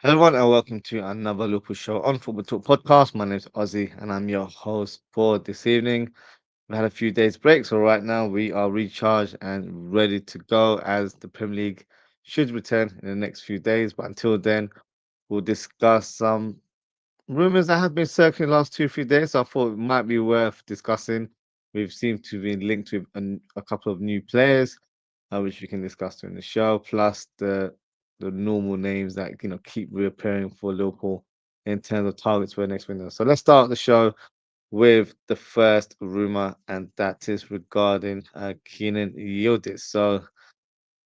Hello, everyone, and welcome to another Liverpool show on Football Talk Podcast. My name is Ozzy, and I'm your host for this evening. We had a few days break, so right now we are recharged and ready to go as the Premier League should return in the next few days. But until then, we'll discuss some rumors that have been circling the last 2 3 days. So I thought it might be worth discussing. We've seemed to be linked with a couple of new players, which we can discuss during the show, plus the normal names that keep reappearing for Liverpool in terms of targets for the next window. So let's start the show with the first rumor, and that is regarding Kenan Yildiz. So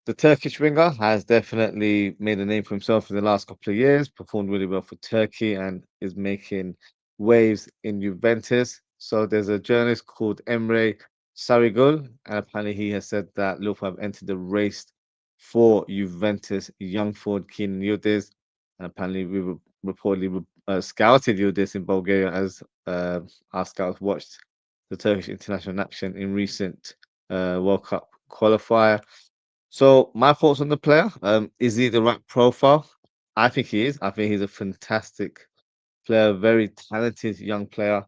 the Turkish winger has definitely made a name for himself in the last couple of years, performed really well for Turkey, and is making waves in Juventus. So there's a journalist called Emre Sarigul, and apparently he has said that Liverpool have entered the race for Juventus young forward Kenan Yildiz. And apparently we reportedly scouted Yildiz in Bulgaria as our scouts watched the Turkish international in action in recent World Cup qualifier. So my thoughts on the player, is he the right profile? I think he is. I think he's a fantastic player, very talented young player,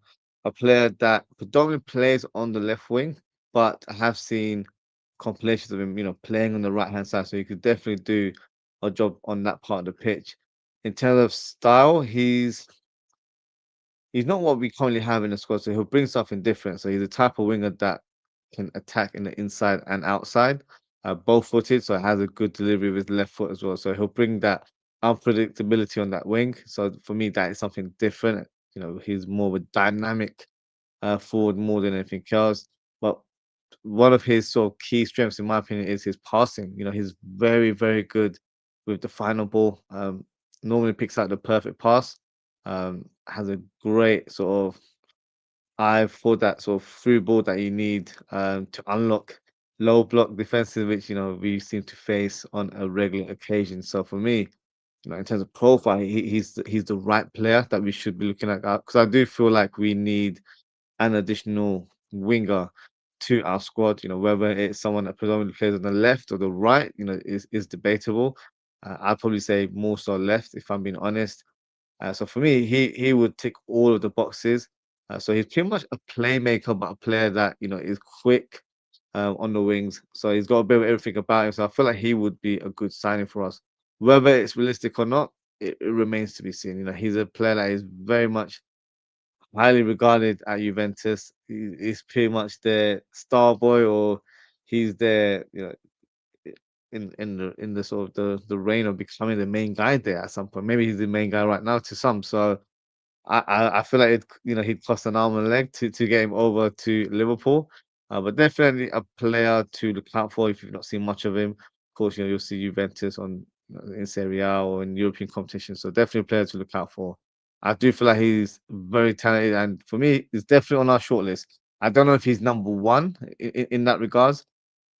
a player that predominantly plays on the left wing, but I have seen compilations of him, playing on the right hand side. So he could definitely do a job on that part of the pitch. In terms of style, he's not what we currently have in the squad, so he'll bring something different. So he's the type of winger that can attack in the inside and outside, both footed. So has a good delivery with his left foot as well. So he'll bring that unpredictability on that wing. So for me, that is something different. He's more of a dynamic forward more than anything else. But one of his sort of key strengths, in my opinion, is his passing. He's very, very good with the final ball. Normally picks out the perfect pass. Has a great sort of eye for that sort of through ball that you need to unlock low block defenses, which we seem to face on a regular occasion. So for me, in terms of profile, he's the right player that we should be looking at because I do feel like we need an additional winger to our squad. Whether it's someone that predominantly plays on the left or the right, is debatable. I'd probably say more so left, if I'm being honest. So for me, he would tick all of the boxes. So he's pretty much a playmaker, but a player that is quick on the wings. So he's got a bit of everything about him. So I feel like he would be a good signing for us. Whether it's realistic or not, it remains to be seen. He's a player that is very much highly regarded at Juventus. He's pretty much their star boy, or he's their in the sort of the reign of becoming the main guy there at some point. Maybe he's the main guy right now to some. So I feel like he'd cost an arm and a leg to get him over to Liverpool. But definitely a player to look out for if you've not seen much of him. Of course, you'll see Juventus on in Serie A or in European competitions. So definitely a player to look out for. I do feel like he's very talented, and for me, he's definitely on our shortlist. I don't know if he's number one in that regards,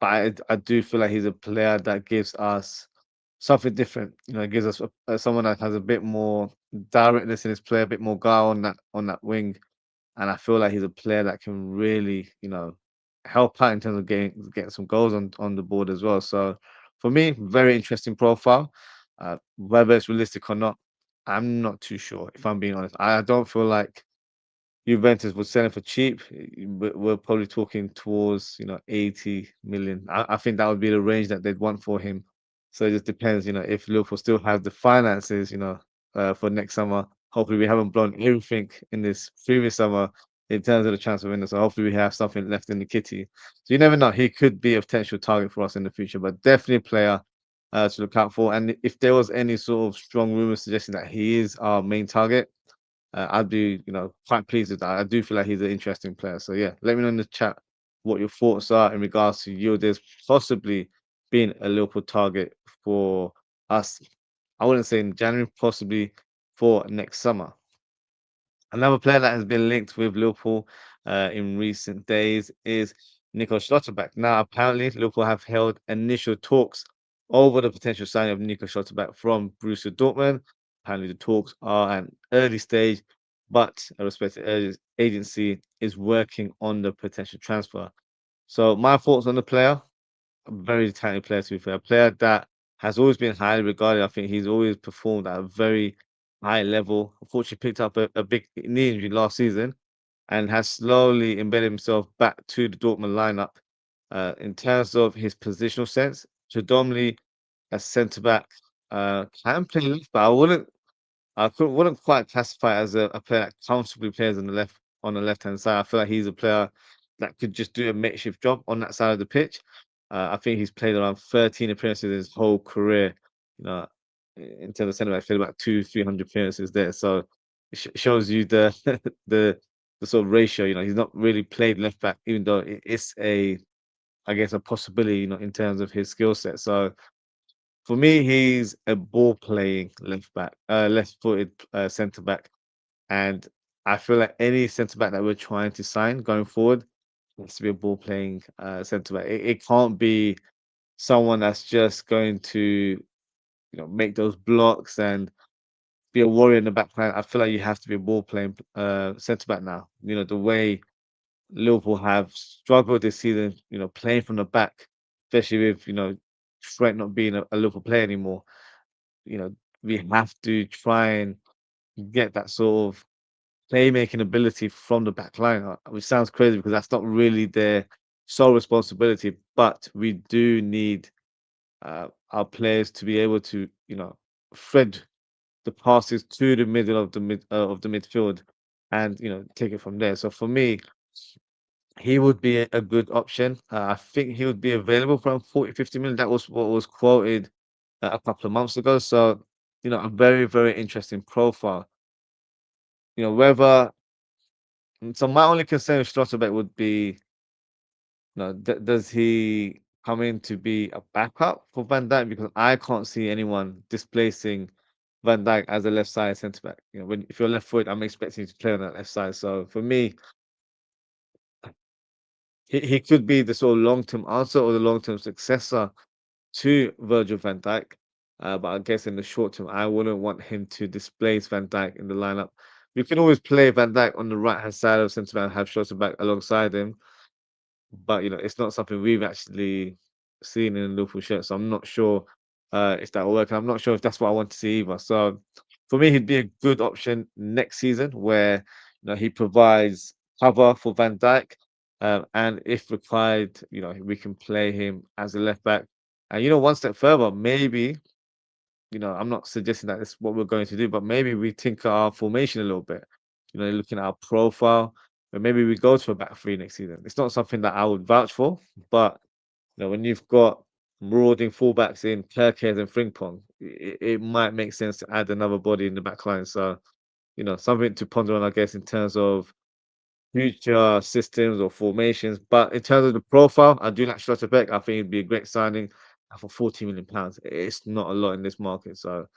but I do feel like he's a player that gives us something different. It gives us someone that has a bit more directness in his play, a bit more guile on that wing, and I feel like he's a player that can really, help out in terms of getting some goals on the board as well. So for me, very interesting profile. Whether it's realistic or not, I'm not too sure. If I'm being honest, I don't feel like Juventus would sell him for cheap. We're probably talking towards 80 million. I think that would be the range that they'd want for him. So it just depends, if Liverpool still have the finances, for next summer. Hopefully we haven't blown everything in this previous summer in terms of the transfer window. So hopefully we have something left in the kitty. So you never know. He could be a potential target for us in the future, but definitely a player to look out for. And if there was any sort of strong rumors suggesting that he is our main target, I'd be, quite pleased with that. I do feel like he's an interesting player. So yeah, let me know in the chat what your thoughts are in regards to Yildiz possibly being a Liverpool target for us. I wouldn't say in January, possibly for next summer. Another player that has been linked with Liverpool in recent days is Nico Schlotterbeck. Now, apparently, Liverpool have held initial talks over the potential signing of Nico Schlotterbeck from Borussia Dortmund. Apparently, the talks are at an early stage, but a respected agency is working on the potential transfer. So, my thoughts on the player: a very talented player, to be fair, a player that has always been highly regarded. I think he's always performed at a very high level. Unfortunately, picked up a big knee injury last season and has slowly embedded himself back to the Dortmund lineup. In terms of his positional sense, predominantly a centre back, can play left, but wouldn't quite classify as a player that comfortably plays on the left hand side. I feel like he's a player that could just do a makeshift job on that side of the pitch. I think he's played around 13 appearances in his whole career. You know, in terms of centre back, played about 300 appearances there. So it shows you the the sort of ratio. You know, he's not really played left back, even though it's I guess a possibility. You know, in terms of his skill set. So for me, he's a ball playing left back, left footed centre back. And I feel like any centre back that we're trying to sign going forward needs to be a ball playing centre back. It can't be someone that's just going to, make those blocks and be a warrior in the back line. I feel like you have to be a ball playing centre back now. You know, the way Liverpool have struggled this season, playing from the back, especially with, Trent not being a Liverpool player anymore. You know, we have to try and get that sort of playmaking ability from the back line, which sounds crazy because that's not really their sole responsibility. But we do need our players to be able to, thread the passes to the middle of the midfield, and take it from there. So for me, he would be a good option. I think he would be available for around 40, 50 million. That was what was quoted a couple of months ago. So, a very, very interesting profile. Whether so my only concern with Schlotterbeck would be, does he come in to be a backup for Van Dijk? Because I can't see anyone displacing Van Dijk as a left side centre back. If you're left foot, I'm expecting you to play on that left side. So for me, he could be the sort of long term answer or the long term successor to Virgil van Dijk. But I guess in the short term, I wouldn't want him to displace Van Dijk in the lineup. You can always play Van Dijk on the right hand side of centre back and have Schlotterbeck alongside him. But, it's not something we've actually seen in the Liverpool shirt, so I'm not sure, if that will work, and I'm not sure if that's what I want to see either. So, for me, he'd be a good option next season where, he provides cover for Van Dijk, and if required, we can play him as a left back. And, one step further, maybe, I'm not suggesting that it's what we're going to do, but maybe we tinker our formation a little bit. Looking at our profile, but maybe we go to a back three next season. It's not something that I would vouch for, but when you've got marauding fullbacks in Kerkez and Frimpong, it might make sense to add another body in the back line. So, something to ponder on, I guess, in terms of future systems or formations. But in terms of the profile, I do like Schlotterbeck. I think it'd be a great signing for £40 million. It's not a lot in this market. So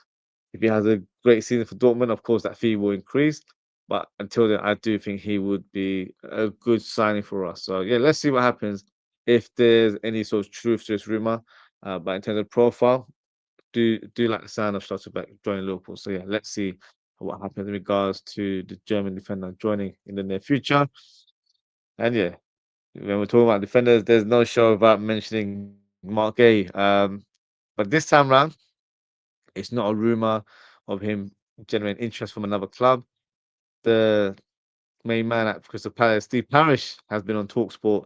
if he has a great season for Dortmund, of course that fee will increase. But until then, I do think he would be a good signing for us. So yeah, let's see what happens if there's any sort of truth to this rumor. But in terms of profile, do like the sound of Schlotterbeck joining Liverpool. So yeah, let's see what happens in regards to the German defender joining in the near future. And yeah, when we're talking about defenders, there's no show without mentioning Marc Guehi. But this time round, it's not a rumor of him generating interest from another club. The main man at Crystal Palace, Steve Parish, has been on Talksport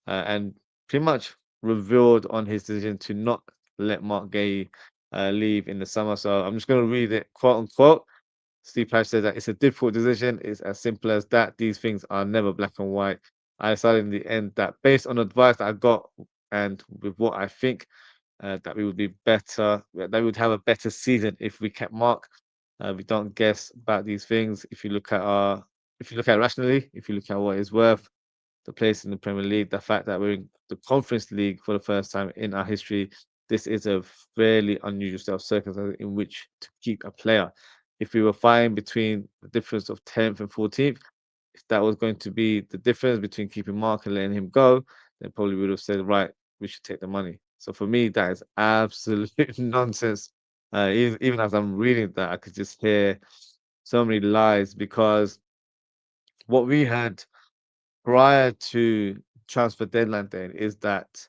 and pretty much revealed on his decision to not let Marc Guehi leave in the summer. So I'm just going to read it, quote unquote. Steve Parish said that it's a difficult decision. It's as simple as that. These things are never black and white. I decided in the end that based on advice that I got and with what I think, that we would be better, that we would have a better season if we kept Mark. We don't guess about these things. If you look at it rationally, if you look at what it's worth, the place in the Premier League, the fact that we're in the Conference League for the first time in our history, this is a fairly unusual set of circumstances in which to keep a player. If we were fighting between the difference of 10th and 14th, if that was going to be the difference between keeping Mark and letting him go, then probably would have said, right, we should take the money. So for me, that is absolute nonsense. Even as I'm reading that, I could just hear so many lies because what we had prior to transfer deadline day is that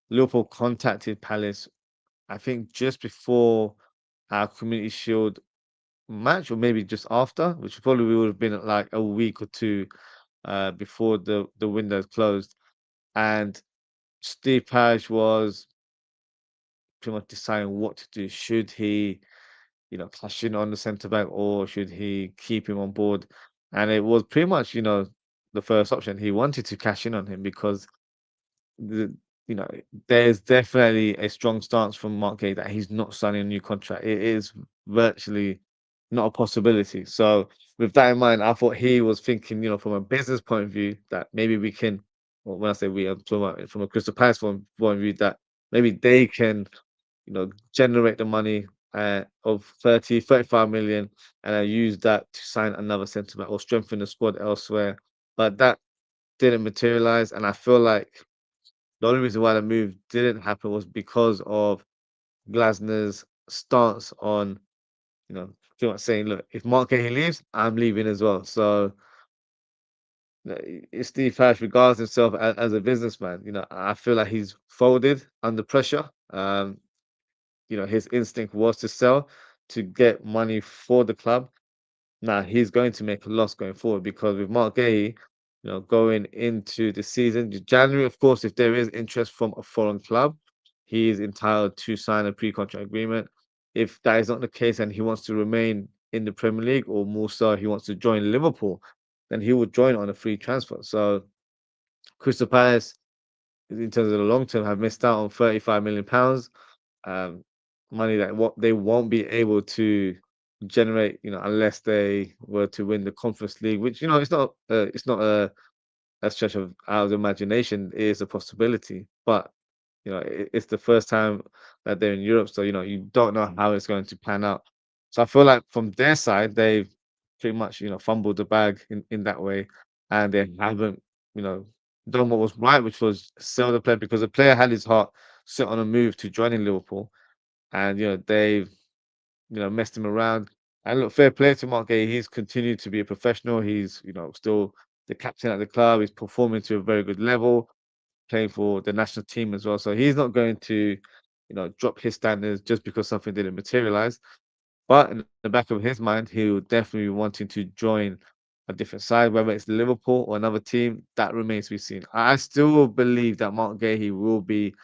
Liverpool contacted Palace I think just before our Community Shield match, or maybe just after, which probably would have been like a week or two before the window closed. And Steve Parish was pretty much deciding what to do. Should he, cash in on the centre back, or should he keep him on board? And it was pretty much, the first option. He wanted to cash in on him because the you know, there's definitely a strong stance from Mark Guehi that he's not signing a new contract. It is virtually not a possibility. So with that in mind, I thought he was thinking, from a business point of view, that maybe we can, well, when I say we, I'm talking about it from a Crystal Palace point of view, that maybe they can, generate the money of 35 million, and use that to sign another centre back or strengthen the squad elsewhere. But that didn't materialize, and I feel like the only reason why the move didn't happen was because of Glasner's stance on, pretty much saying, "Look, if Mark Guehi leaves, I'm leaving as well." So, Steve Parish regards himself as a businessman. I feel like he's folded under pressure. His instinct was to sell to get money for the club. Now he's going to make a loss going forward because with Mark Guehi, going into the season, January, of course, if there is interest from a foreign club, he is entitled to sign a pre-contract agreement. If that is not the case and he wants to remain in the Premier League, or more so, he wants to join Liverpool, then he will join on a free transfer. So Crystal Palace, in terms of the long term, have missed out on £35 million, um, money that what they won't be able to generate, unless they were to win the Conference League, which it's not a stretch of out of the imagination. It is a possibility, but it's the first time that they're in Europe, so you don't know how it's going to pan out. So I feel like from their side, they've pretty much fumbled the bag in that way, and they haven't you know done what was right, which was sell the player, because the player had his heart set on a move to joining Liverpool, and they've messed him around. And look, fair play to Mark Guehi. He's continued to be a professional. He's still the captain at the club. He's performing to a very good level, playing for the national team as well. So he's not going to, drop his standards just because something didn't materialize. But in the back of his mind, he will definitely be wanting to join a different side, whether it's Liverpool or another team. That remains to be seen. I still believe that Mark Guehi will be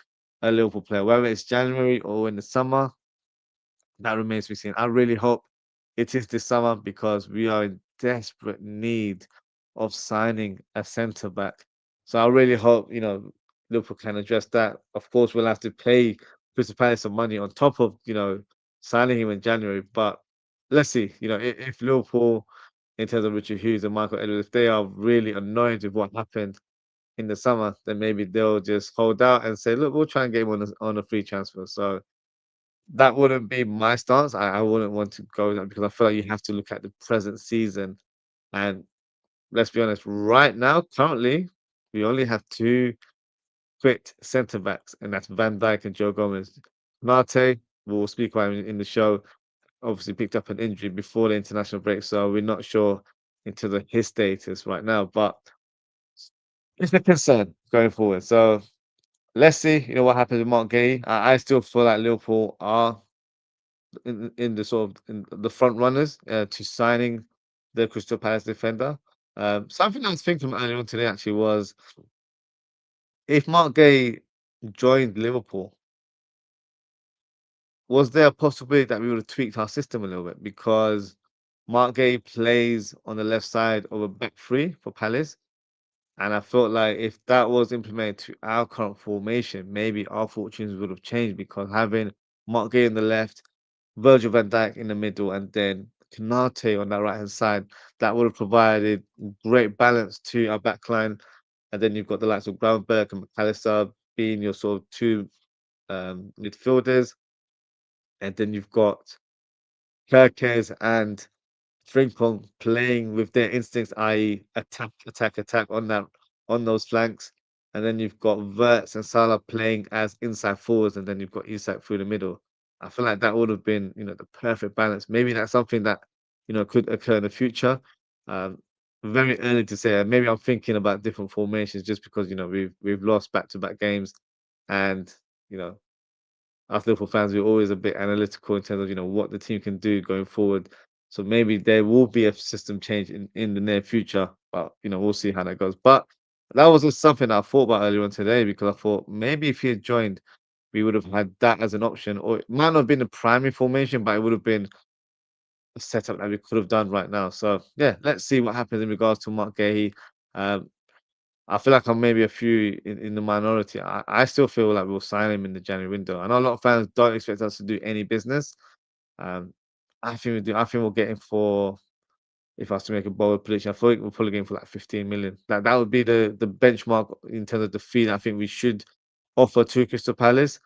a Liverpool player, whether it's January or in the summer. That remains to be seen. I really hope it is this summer, because we are in desperate need of signing a centre back. So I really hope, Liverpool can address that. Of course, we'll have to pay Crystal Palace some money on top of, signing him in January. But let's see, if Liverpool, in terms of Richard Hughes and Michael Edwards, if they are really annoyed with what happened in the summer, then maybe they'll just hold out and say, look, we'll try and get him on a free transfer. So that wouldn't be my stance. I wouldn't want to go there, because I feel like you have to look at the present season. And let's be honest, right now, currently, we only have two fit centre backs, and that's Van Dijk and Joe Gomez. Mate, we'll speak about him in the show, obviously picked up an injury before the international break, so we're not sure into his status right now, but it's a concern going forward. So let's see, what happens with Mark Guehi. I still feel like Liverpool are in the sort of in the front runners to signing the Crystal Palace defender. Something I was thinking earlier on today actually was, if Mark Guehi joined Liverpool, was there a possibility that we would have tweaked our system a little bit, because Mark Guehi plays on the left side of a back three for Palace, and I felt like if that was implemented to our current formation, maybe our fortunes would have changed, because having Mark Guehi on the left, Virgil van Dijk in the middle, and then Konaté on that right hand side, that would have provided great balance to our back line. And then you've got the likes of Gravenberch and McAllister being your sort of two midfielders. And then you've got Kerkez and Frimpong playing with their instincts, i.e., attack, attack, attack on those flanks, and then you've got Verts and Salah playing as inside forwards, and then you've got Isak through the middle. I feel like that would have been, the perfect balance. Maybe that's something that could occur in the future. Um, Very early to say. Maybe I'm thinking about different formations just because we've lost back to back games, and you know us Liverpool fans, we're always a bit analytical in terms of what the team can do going forward. So maybe there will be a system change in the near future, but we'll see how that goes. But that was just something I thought about earlier on today because I thought maybe if he had joined, we would have had that as an option, or it might not have been the primary formation, but it would have been a setup that we could have done right now. So yeah, let's see what happens in regards to Marc Guehi. Um, I feel like I'm maybe a few in the minority. I still feel like we'll sign him in the January window. I know a lot of fans don't expect us to do any business. Um, I think we do. I think we'll get him for, if I was to make a bold prediction, I think we'll probably get him for like 15 million. That would be the benchmark in terms of the fee that I think we should offer to Crystal Palace.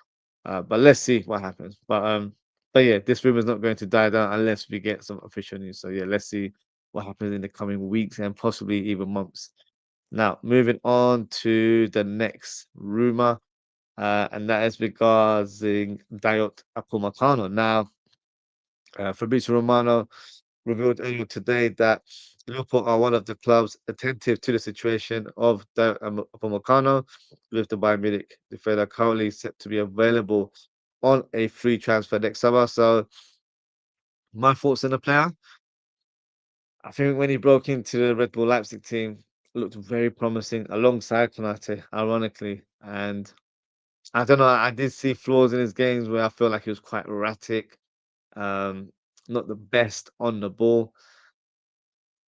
But let's see what happens. But yeah, this rumor is not going to die down unless we get some official news. So yeah, let's see what happens in the coming weeks and possibly even months. Now, moving on to the next rumor, and that is regarding Dayot Upamecano. Now, Fabrizio Romano revealed earlier today that Liverpool are one of the clubs attentive to the situation of Upamecano, with the Bayern Munich defender currently set to be available on a free transfer next summer. So, my thoughts on the player. I think when he broke into the Red Bull Leipzig team, looked very promising alongside Konaté, ironically. And I don't know, I did see flaws in his games where I feel like he was quite erratic, um, not the best on the ball.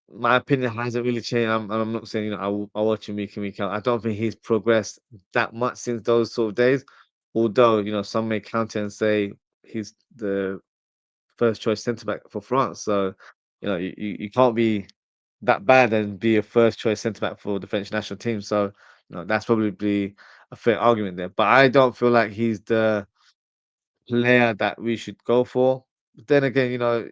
My opinion hasn't really changed. And I'm not saying, I watch him week in, week out. I don't think he's progressed that much since those sort of days. Although, some may counter and say he's the first choice centre back for France. So, you can't be that bad and be a first choice centre back for the French national team. So, that's probably a fair argument there. But I don't feel like he's the player that we should go for. But then again,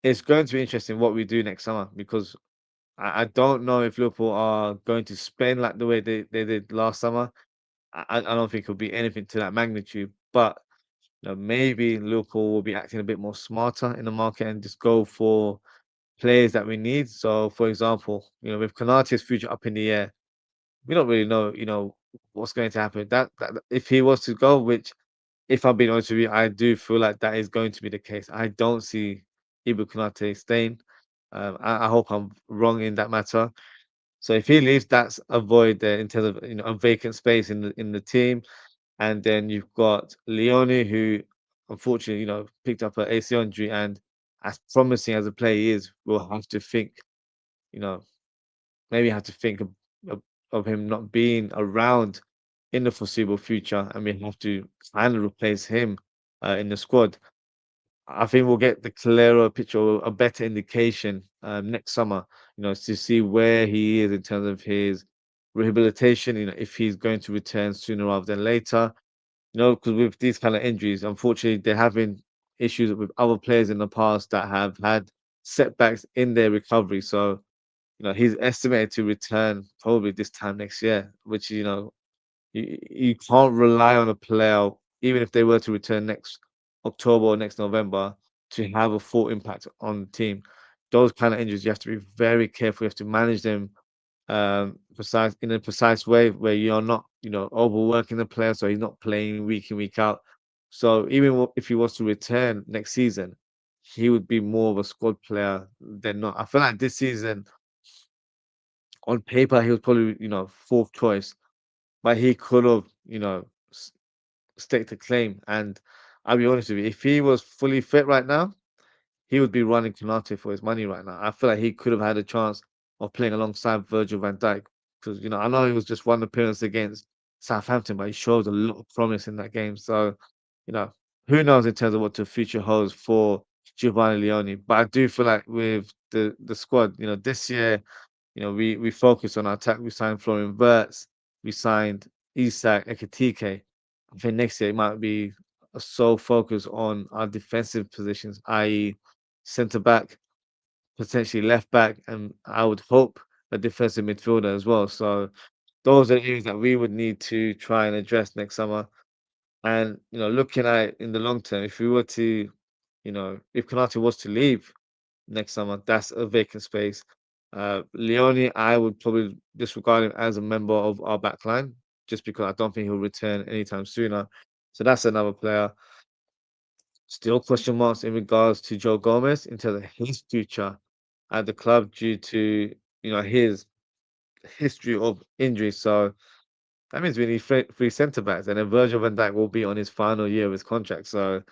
it's going to be interesting what we do next summer because I don't know if Liverpool are going to spend like the way they did last summer. I don't think it'll be anything to that magnitude. But maybe Liverpool will be acting a bit more smarter in the market and just go for players that we need. So, for example, with Konaté's future up in the air, we don't really know, what's going to happen. That if he was to go, which if I'm being honest with you, I do feel like that is going to be the case. I don't see Ibou Konaté staying. I hope I'm wrong in that matter. So if he leaves, that's a void there in terms of a vacant space in the team. And then you've got Leone, who unfortunately picked up an ACL injury, and as promising as a player he is, we'll have to think you know maybe have to think of him not being around in the foreseeable future, and we have to kind of replace him in the squad. I think we'll get the clearer picture, or a better indication next summer, to see where he is in terms of his rehabilitation, if he's going to return sooner rather than later. Because with these kind of injuries, unfortunately, there have been issues with other players in the past that have had setbacks in their recovery. So, he's estimated to return probably this time next year, which, you can't rely on a player, even if they were to return next October or next November, to have a full impact on the team. Those kind of injuries, you have to be very careful. You have to manage them precise in a precise way where you're not, overworking the player, so he's not playing week in, week out. So even if he was to return next season, he would be more of a squad player than not. I feel like this season, on paper, he was probably, fourth choice, but he could have, staked a claim. And I'll be honest with you, if he was fully fit right now, he would be running Konaté for his money right now. I feel like he could have had a chance of playing alongside Virgil van Dijk because I know it was just one appearance against Southampton, but he showed a lot of promise in that game. So, you know, who knows in terms of what the future holds for Giovanni Leone. But I do feel like with the squad, this year, we focused on our attack. We signed Florian Wirtz, we signed Isak Ekitike. I think next year it might be a sole focus on our defensive positions, i.e., centre back, potentially left back, and I would hope a defensive midfielder as well. So those are areas that we would need to try and address next summer. And looking at it in the long term, if we were to, if Konaté was to leave next summer, that's a vacant space. Leone, I would probably disregard him as a member of our back line, just because I don't think he'll return anytime sooner. So that's another player. Still question marks in regards to Joe Gomez in terms of his future at the club due to his history of injury. So that means we need three centre backs, and then Virgil van Dijk will be on his final year of his contract. So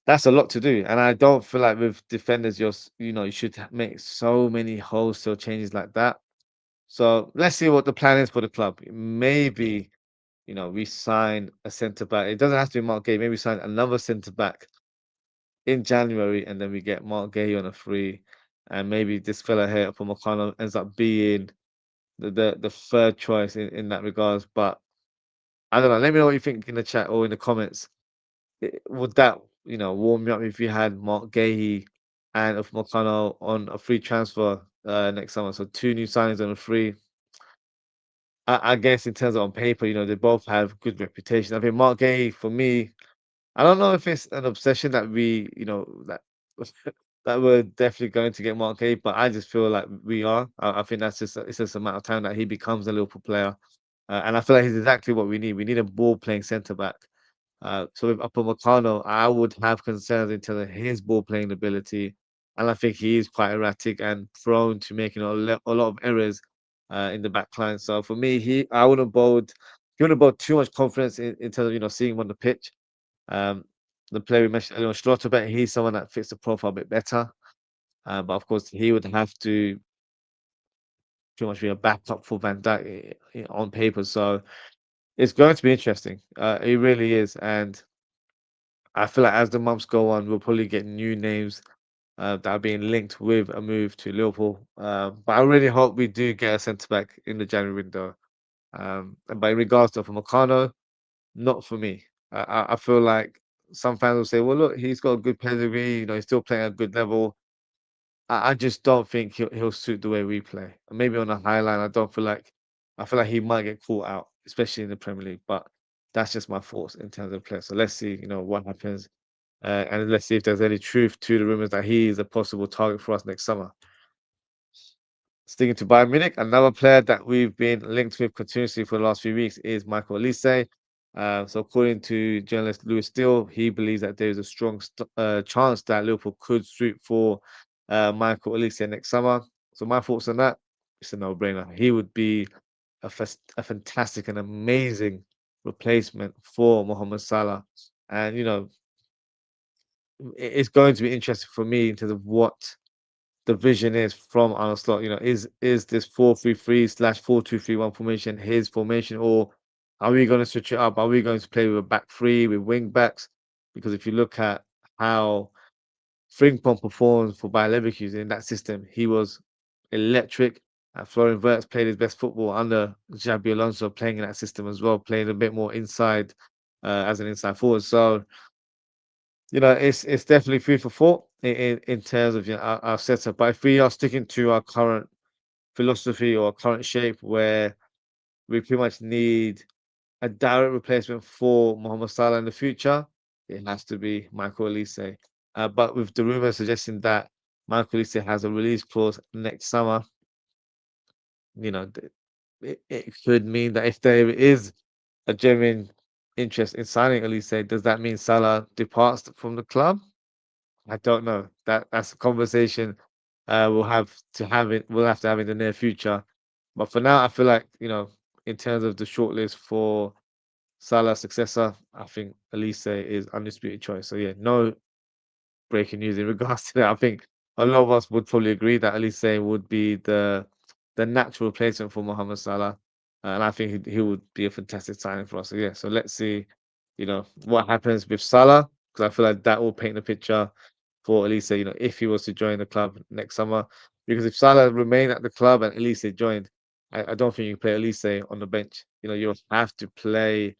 that's a lot to do, and I don't feel like with defenders, you should make so many wholesale changes like that. So let's see what the plan is for the club. Maybe we sign a centre back. It doesn't have to be Marc Guehi. Maybe sign another centre back in January, and then we get Marc Guehi on a free, and maybe this fella here from Upamecano ends up being the third choice in that regards. But I don't know. Let me know what you think in the chat or in the comments. Would that warm me up if you had Marc Guehi and Upamecano on a free transfer next summer? So two new signings on a free. I guess in terms of on paper, they both have good reputation. I think Marc Guehi, for me, I don't know if it's an obsession that that that we're definitely going to get Marc Guehi, but I just feel like we are. I think it's just a matter of time that he becomes a Liverpool player, and I feel like he's exactly what we need. We need a ball playing centre back. So with Upamecano, I would have concerns in terms of his ball playing ability, and I think he is quite erratic and prone to making a lot of errors in the back line. So for me, he wouldn't hold too much confidence in terms of seeing him on the pitch. Um, the player we mentioned earlier, Schlotterbeck, he's someone that fits the profile a bit better. But of course, he would have to pretty much be a backup for Van Dijk on paper. So it's going to be interesting. It really is, and I feel like as the months go on, we'll probably get new names that are being linked with a move to Liverpool. But I really hope we do get a centre back in the January window. And by regards to Upamecano, not for me. I feel like some fans will say, "Well, look, he's got a good pedigree. He's still playing at a good level." I just don't think he'll suit the way we play. And maybe on a high line, I feel like he might get caught out, especially in the Premier League. But that's just my thoughts in terms of play. So let's see, what happens, and let's see if there's any truth to the rumors that he is a possible target for us next summer. Sticking to Bayern Munich, another player that we've been linked with continuously for the last few weeks is Michael Olise. So according to journalist Lewis Steele, he believes that there is a strong chance that Liverpool could suit for Michael Olise next summer. So my thoughts on that, it's a no-brainer. He would be a fantastic and amazing replacement for Mohamed Salah. And it's going to be interesting for me in terms of what the vision is from Arne Slot. Is this 4-3-3 slash 4-2-3-1 formation his formation, or are we going to switch it up? Are we going to play with a back three with wing backs? Because if you look at how Frimpong performs for Bayer Leverkusen in that system, he was electric. Florian Wirtz played his best football under Xabi Alonso, playing in that system as well, playing a bit more inside as an inside forward. So it's definitely food for thought in terms of our setup. But if we are sticking to our current philosophy or current shape, where we pretty much need a direct replacement for Mohamed Salah in the future, it has to be Michael Olise. But with the rumor suggesting that Michael Olise has a release clause next summer, it could mean that if there is a genuine interest in signing Olise, does that mean Salah departs from the club? I don't know. That's a conversation we'll have to have in the near future. But for now, I feel like, in terms of the shortlist for Salah's successor, I think Elise is undisputed choice. So yeah, no breaking news in regards to that. I think a lot of us would probably agree that Elise would be the natural replacement for Mohamed Salah. And I think he would be a fantastic signing for us. So yeah, so let's see, what happens with Salah, because I feel like that will paint the picture for Elise, if he was to join the club next summer. Because if Salah remained at the club and Elise joined, I don't think you can play Elise on the bench. You'll have to play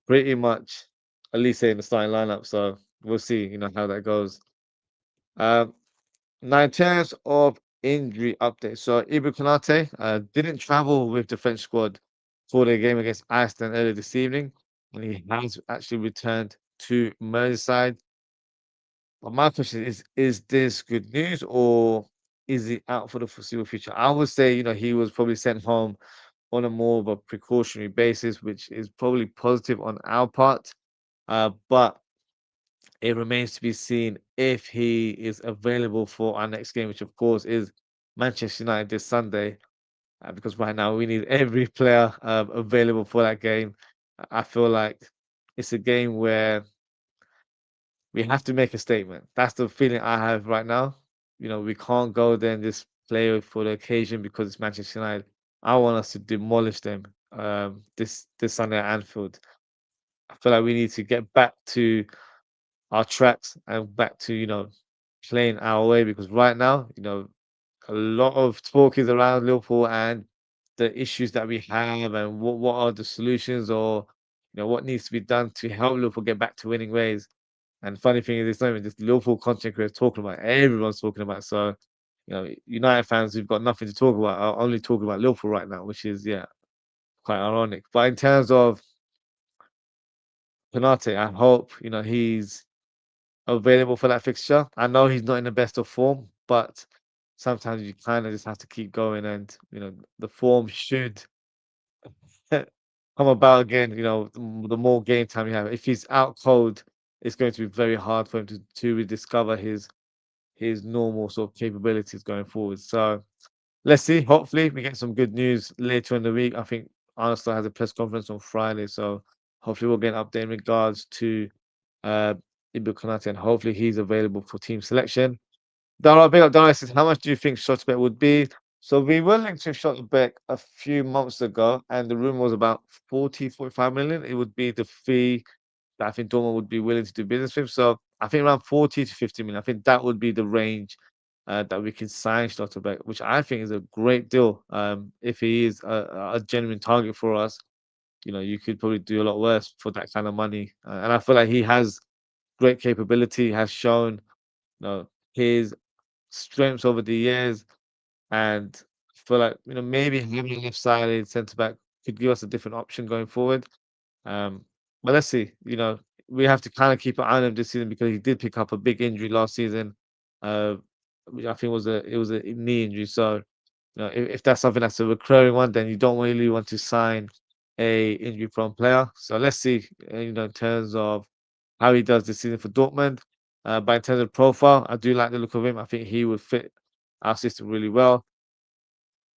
pretty much Elise in the starting lineup. So we'll see, how that goes. Um, Now, in terms of injury updates, so Ibou Konaté didn't travel with the French squad for the game against Iceland earlier this evening, and he has actually returned to Merseyside. But my question is this good news, or is he out for the foreseeable future? I would say, he was probably sent home on a more of a precautionary basis, which is probably positive on our part. But it remains to be seen if he is available for our next game, which of course is Manchester United this Sunday. Because right now we need every player available for that game. I feel like it's a game where we have to make a statement. That's the feeling I have right now. We can't go there and just play for the occasion because it's Manchester United. I want us to demolish them this Sunday at Anfield. I feel like we need to get back to our tracks and back to playing our way because right now a lot of talk is around Liverpool and the issues that we have and what are the solutions or what needs to be done to help Liverpool get back to winning ways. And funny thing is, it's not even just Liverpool content creators talking about it, everyone's talking about it. So, United fans who've got nothing to talk about are only talking about Liverpool right now, which is quite ironic. But in terms of Konaté, I hope he's available for that fixture. I know he's not in the best of form, but sometimes you kind of just have to keep going, and the form should come about again. The more game time you have. If he's out cold, it's going to be very hard for him to rediscover his normal sort of capabilities going forward. So let's see. Hopefully, we get some good news later in the week. I think Arsenal has a press conference on Friday, so hopefully we'll get an update in regards to uh, Ibou Konaté, and hopefully he's available for team selection. Dara, big up Dara says, how much do you think Schlotterbeck would be? So we were linked to Schlotterbeck a few months ago, and the rumor was about 40, 45 million. It would be the fee that I think Dortmund would be willing to do business with. So I think around 40 to 50 million. I think that would be the range that we can sign Schlotterbeck, which I think is a great deal. If he is a genuine target for us, you could probably do a lot worse for that kind of money. And I feel like he has great capability, has shown his strengths over the years, and feel like maybe having a left-sided centre back could give us a different option going forward. Um, but let's see. We have to kind of keep an eye on him this season because he did pick up a big injury last season, uh, which I think was a knee injury. So if that's something that's a recurring one, then you don't really want to sign a injury-prone player. So let's see. In terms of how he does this season for Dortmund. But in terms of profile, I do like the look of him. I think he would fit our system really well.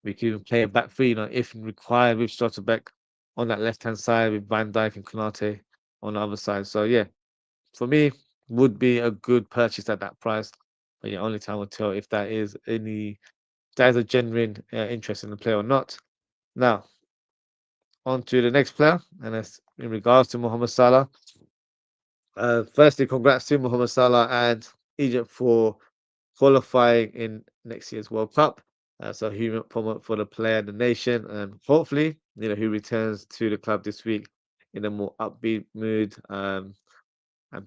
We can even play a back three, if required with Schlotterbeck on that left hand side with Van Dijk and Konate on the other side. So yeah, for me, would be a good purchase at that price. But yeah, only time will tell if that is a genuine interest in the player or not. Now, on to the next player, and that's in regards to Mohamed Salah. Firstly, congrats to Mohamed Salah and Egypt for qualifying in next year's World Cup. So huge moment for the player and the nation, and hopefully, he returns to the club this week in a more upbeat mood and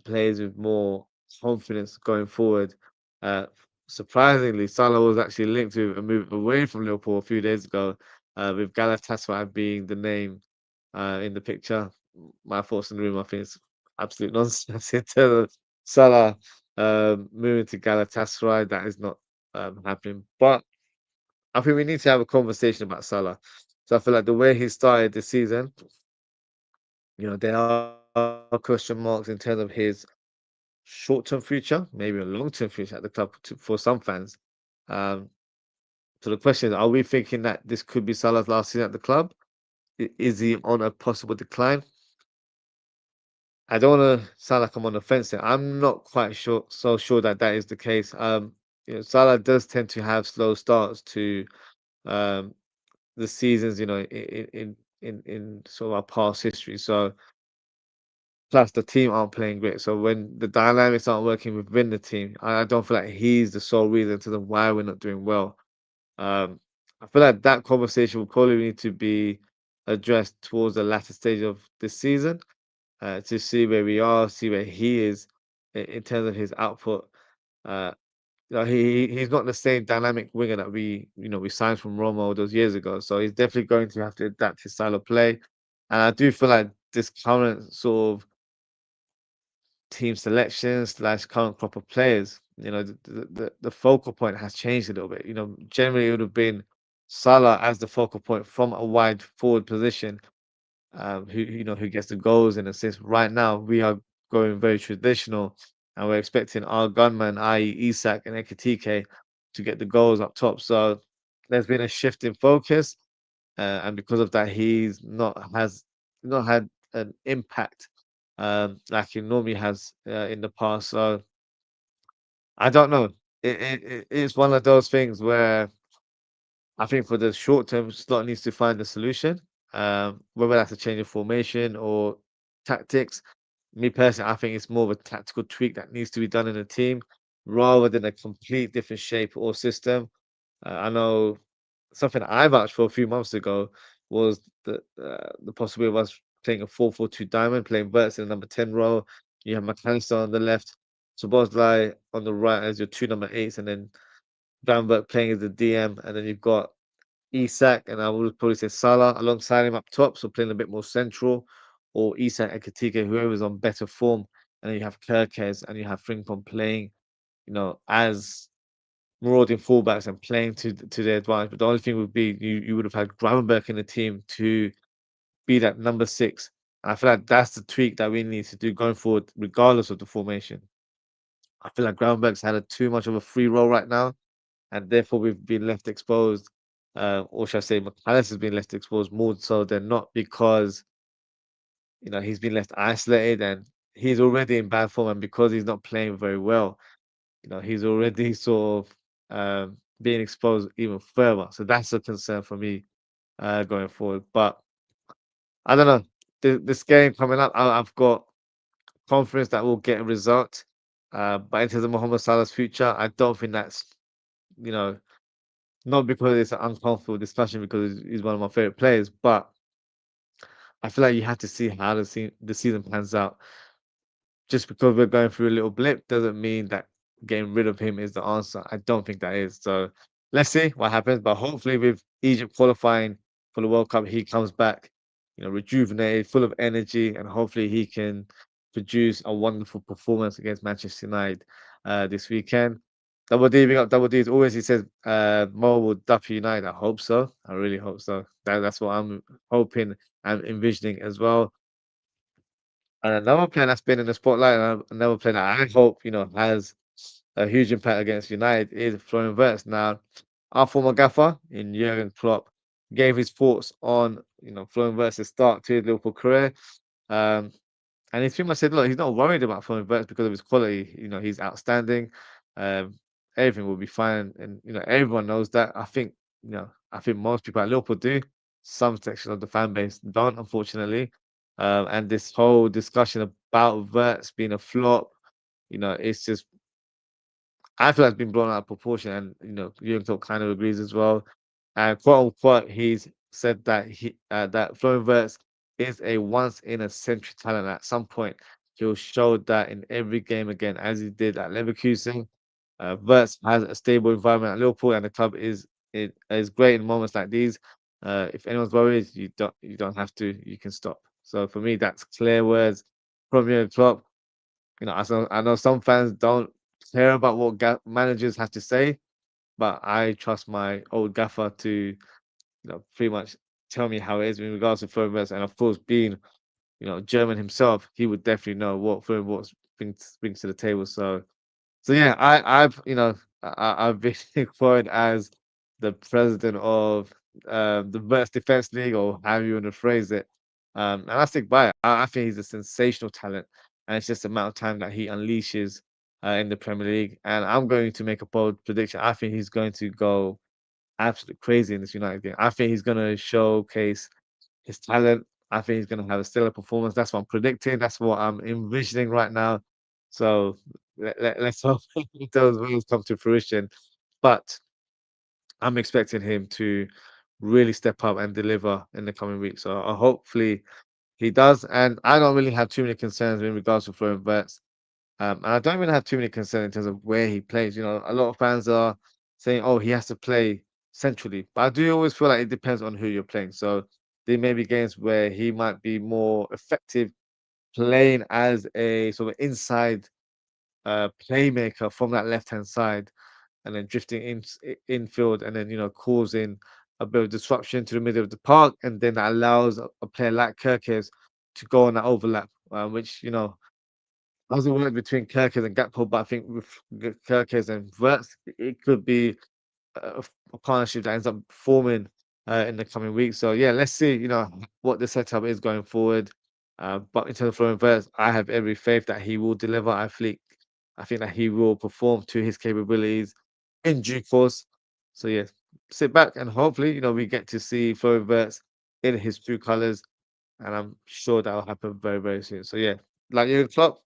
plays with more confidence going forward. Uh, Surprisingly, Salah was actually linked to a move away from Liverpool a few days ago, with Galatasaray being the name in the picture. My thoughts in the room, I think it's absolute nonsense in terms of Salah moving to Galatasaray. That is not happening. But I think we need to have a conversation about Salah. So I feel like the way he started the season, there are question marks in terms of his short-term future, maybe a long-term future at the club for some fans. Um, so the question is, are we thinking that this could be Salah's last season at the club? Is he on a possible decline? I don't want to sound like I'm on the fence there. I'm not quite sure that that is the case. Salah does tend to have slow starts to um, the seasons, in sort of our past history. So plus the team aren't playing great. So when the dynamics aren't working within the team, I don't feel like he's the sole reason to the why we're not doing well. Um, I feel like that conversation will probably need to be addressed towards the latter stage of this season to see where we are, see where he is in terms of his output. Uh, he's not the same dynamic winger that we signed from Roma all those years ago. So he's definitely going to have to adapt his style of play. And I do feel like this current sort of team selection slash current crop of players, the focal point has changed a little bit. Generally it would have been Salah as the focal point from a wide forward position, who gets the goals and assists. Right now, we are going very traditional, and we're expecting our gunman, i.e., Isak and Ekitike, to get the goals up top. So there's been a shift in focus, and because of that, he's not had an impact like he normally has in the past. So I don't know. It's one of those things where I think for the short term, Slot needs to find a solution. Whether that's a change of formation or tactics. Me personally, I think it's more of a tactical tweak that needs to be done in the team rather than a complete different shape or system. I know something I vouched for a few months ago was the possibility of us playing a 4-4-2 diamond, playing Verts in the number 10 role. You have McAllister on the left, Szoboszlai on the right as your two number eights, and then Bamberg playing as the DM, and then you've got Isak, and I would probably say Salah alongside him up top, so playing a bit more central, or Isak and Katika, whoever's on better form, and then you have Kerkez and you have Frimpong playing, as marauding fullbacks and playing to their advantage. But the only thing would be you would have had Gravenberch in the team to be that number six. And I feel like that's the tweak that we need to do going forward, regardless of the formation. I feel like Gravenberch's had too much of a free role right now, and therefore we've been left exposed. Or should I say, McAllister has been left exposed more so than not because he's been left isolated and he's already in bad form, and because he's not playing very well, he's already sort of being exposed even further. So that's a concern for me going forward. But I don't know. This game coming up, I've got confidence that we'll get a result. But in terms of Mohamed Salah's future, I don't think that's you know not because it's an uncomfortable discussion because he's one of my favorite players, but I feel like you have to see how the season pans out. Just because we're going through a little blip doesn't mean that getting rid of him is the answer. I don't think that is. So let's see what happens. But hopefully, with Egypt qualifying for the World Cup, he comes back, rejuvenated, full of energy, and hopefully he can produce a wonderful performance against Manchester United this weekend. Double D, big up Double D. As always, he says, Mo will duff United. I hope so. I really hope so. That's what I'm hoping and envisioning as well. And another player that's been in the spotlight, and another player that I hope, has a huge impact against United is Florian Wirtz. Now, our former gaffer in Jurgen Klopp gave his thoughts on, Florian Wirtz's start to his Liverpool career. Um, and he's pretty much said, look, he's not worried about Florian Wirtz because of his quality. He's outstanding. Um, Everything will be fine. And, everyone knows that. I think most people at Liverpool do. Some section of the fan base don't, unfortunately. And this whole discussion about Wirtz being a flop, it's just I feel like it's been blown out of proportion, and Jurgen Klopp kind of agrees as well. And quote unquote, he's said that that Florian Wirtz is a once in a century talent. At some point, he'll show that in every game again, as he did at Leverkusen. Wirtz has a stable environment at Liverpool, and the club is great in moments like these. If anyone's worried, you don't have to. You can stop. So for me, that's clear words from Jurgen Klopp. I know some fans don't care about what managers have to say, but I trust my old gaffer to, pretty much tell me how it is in regards to Fernandes. And of course, being, German himself, he would definitely know what Fernandes brings to the table. So yeah, I've been employed as the president of the Best Defense League, or however you want to phrase it. And I stick by it. I think he's a sensational talent, and it's just a matter of time that he unleashes in the Premier League. And I'm going to make a bold prediction. I think he's going to go absolutely crazy in this United game. I think he's going to showcase his talent. I think he's going to have a stellar performance. That's what I'm predicting. That's what I'm envisioning right now. So let's hope those wins come to fruition. But I'm expecting him to really step up and deliver in the coming weeks. So hopefully he does. And I don't really have too many concerns in regards to Florian Wirtz. And I don't really have too many concerns in terms of where he plays. A lot of fans are saying, "Oh, he has to play centrally," but I do always feel like it depends on who you're playing. So there may be games where he might be more effective playing as a sort of inside playmaker from that left hand side, and then drifting infield, and then causing a bit of disruption to the middle of the park, and then that allows a player like Kirkes to go on that overlap, which doesn't work between Kirkes and Gakpo, but I think with Kirkes and Wirtz, it could be a partnership that ends up forming in the coming weeks. So yeah, let's see, what the setup is going forward. But in terms of Florian Wirtz, I have every faith that he will deliver. I think that he will perform to his capabilities in due course. So yeah, sit back and hopefully, we get to see Florian Wirtz in his true colours, and I'm sure that will happen very, very soon. So yeah, like Jurgen Klopp,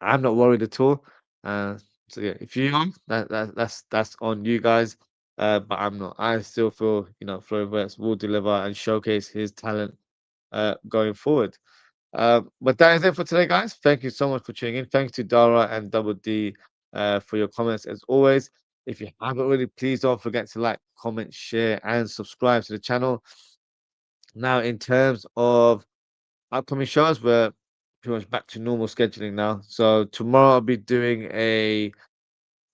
I'm not worried at all. Uh, so yeah, if you are, that's on you guys. But I'm not. I still feel Florian Wirtz will deliver and showcase his talent going forward. But that is it for today, guys. Thank you so much for tuning in. Thanks to Dara and Double D for your comments as always. If you haven't already, please don't forget to like, comment, share, and subscribe to the channel. Now, in terms of upcoming shows, we're pretty much back to normal scheduling now. So tomorrow I'll be doing a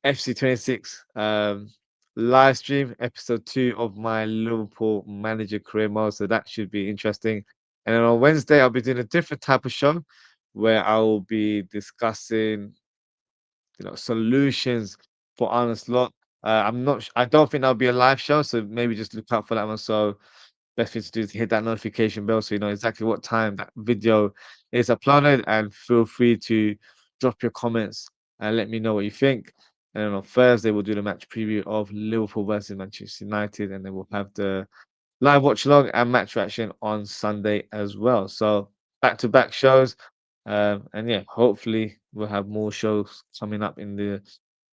FC26 live stream, episode 2 of my Liverpool manager career mode. So that should be interesting. And then on Wednesday, I'll be doing a different type of show where I will be discussing, solutions for Arne Slot. I don't think that'll be a live show, so maybe just look out for that one. So best thing to do is hit that notification bell so you know exactly what time that video is uploaded, and feel free to drop your comments and let me know what you think. And then on Thursday, we'll do the match preview of Liverpool versus Manchester United, and then we'll have the live watch along and match reaction on Sunday as well. So back-to-back shows. And yeah, hopefully we'll have more shows coming up in the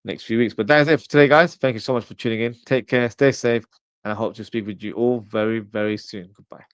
next few weeks. But that is it for today, guys. Thank you so much for tuning in. Take care, stay safe, and I hope to speak with you all very, very soon. Goodbye.